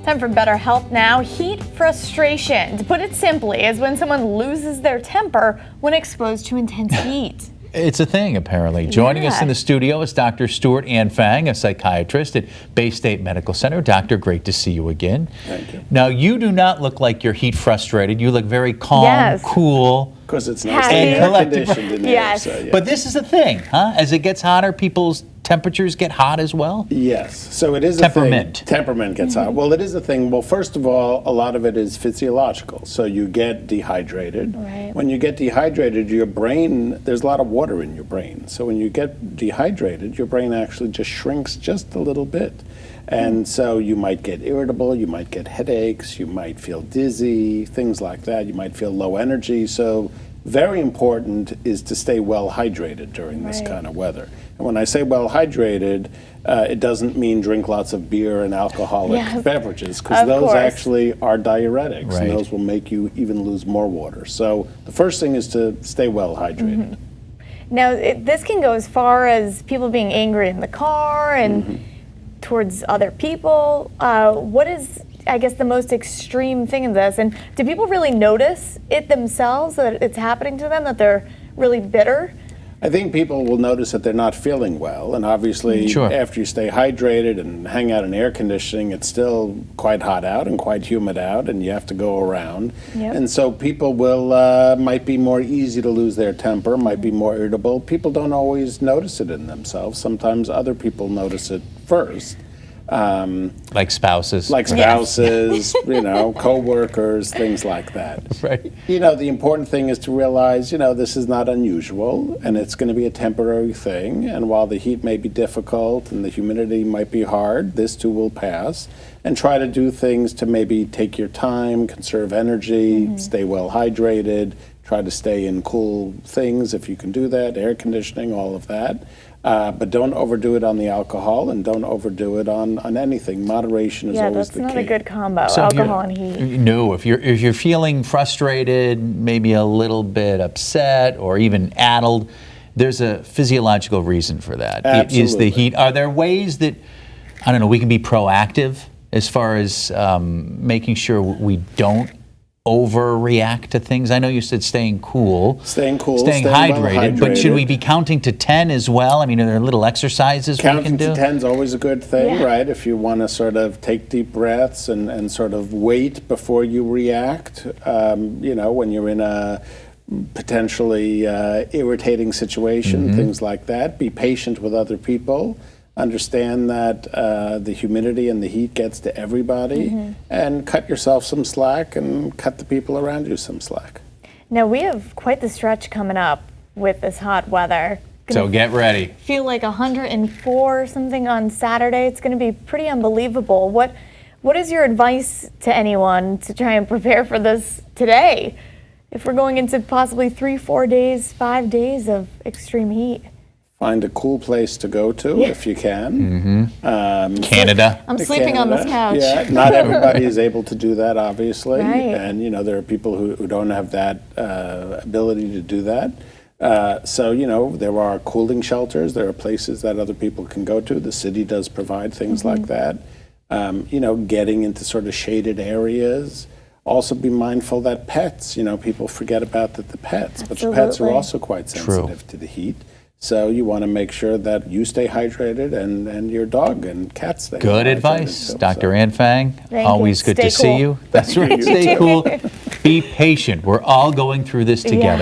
Time for better health now. Heat frustration, to put it simply, is when someone loses their temper when exposed to intense heat. It's a thing, apparently. Joining us in the studio is Dr. Stuart Ann Fang, a psychiatrist at Bay State Medical Center. Doctor, great to see you again. Thank you. Now, you do not look like you're heat frustrated. You look very calm, cool. Because it's nice Happy. and And air-conditioned in Yes. there. So, yeah. But this is a thing, huh? As it gets hotter, people's temperatures get hot as well? Yes, so it is Temperament. a thing. Temperament gets hot. Well, it is a thing. Well, first of all, a lot of it is physiological. So you get dehydrated. Right. When you get dehydrated, your brain, there's a lot of water in your brain. So when you get dehydrated, your brain actually just shrinks just a little bit. And so you might get irritable, you might get headaches, you might feel dizzy, things like that. You might feel low energy. So very important is to stay well hydrated during this kind of weather. And when I say well hydrated, it doesn't mean drink lots of beer and alcoholic beverages, because those actually are diuretics, and those will make you even lose more water. So the first thing is to stay well hydrated. Now, this can go as far as people being angry in the car and towards other people. What is, I guess, the most extreme thing in this? And do people really notice it themselves, that it's happening to them, that they're really bitter? I think people will notice that they're not feeling well, and obviously after you stay hydrated and hang out in air conditioning, it's still quite hot out and quite humid out, and you have to go around. And so people will might be more easy to lose their temper, might be more irritable. People don't always notice it in themselves. Sometimes other people notice it first. Like spouses. Like spouses, you know, co-workers, things like that. Right. You know, the important thing is to realize, you know, this is not unusual, and it's going to be a temporary thing. And while the heat may be difficult and the humidity might be hard, this too will pass. And try to do things to maybe take your time, conserve energy, stay well hydrated, try to stay in cool things if you can do that, air conditioning, all of that. But don't overdo it on the alcohol, and don't overdo it on anything. Moderation is always the key. Yeah, that's not a good combo, So alcohol and heat. No, if you're feeling frustrated, maybe a little bit upset or even addled, there's a physiological reason for that. Absolutely. It is the heat. Are there ways that, I don't know, we can be proactive as far as making sure we don't overreact to things? I know you said staying cool. Staying cool, staying well hydrated, but should we be counting to 10 as well? I mean, are there little exercises we can do? Counting to 10 is always a good thing, right? If you want to sort of take deep breaths and sort of wait before you react, you know, when you're in a potentially irritating situation, things like that. Be patient with other people. Understand that the humidity and the heat gets to everybody, and cut yourself some slack and cut the people around you some slack. Now, we have quite the stretch coming up with this hot weather. So get ready. Feel like 104 or something on Saturday. It's going to be pretty unbelievable. What is your advice to anyone to try and prepare for this today, if we're going into possibly 3, 4 days, 5 days of extreme heat? Find a cool place to go to if you can. Canada. I'm sleeping on this couch. Yeah, not everybody is able to do that, obviously. Right. And, you know, there are people who don't have that ability to do that. So, you know, there are cooling shelters. There are places that other people can go to. The city does provide things like that. You know, getting into sort of shaded areas. Also be mindful that pets, you know, people forget about the pets, but the pets are also quite sensitive to the heat. So you want to make sure that you stay hydrated and your dog and cat stay Good hydrated advice, too, Dr. Ann Fang. Thank Always you. good to Stay see cool. you. That's right. Stay cool. Be patient. We're all going through this together.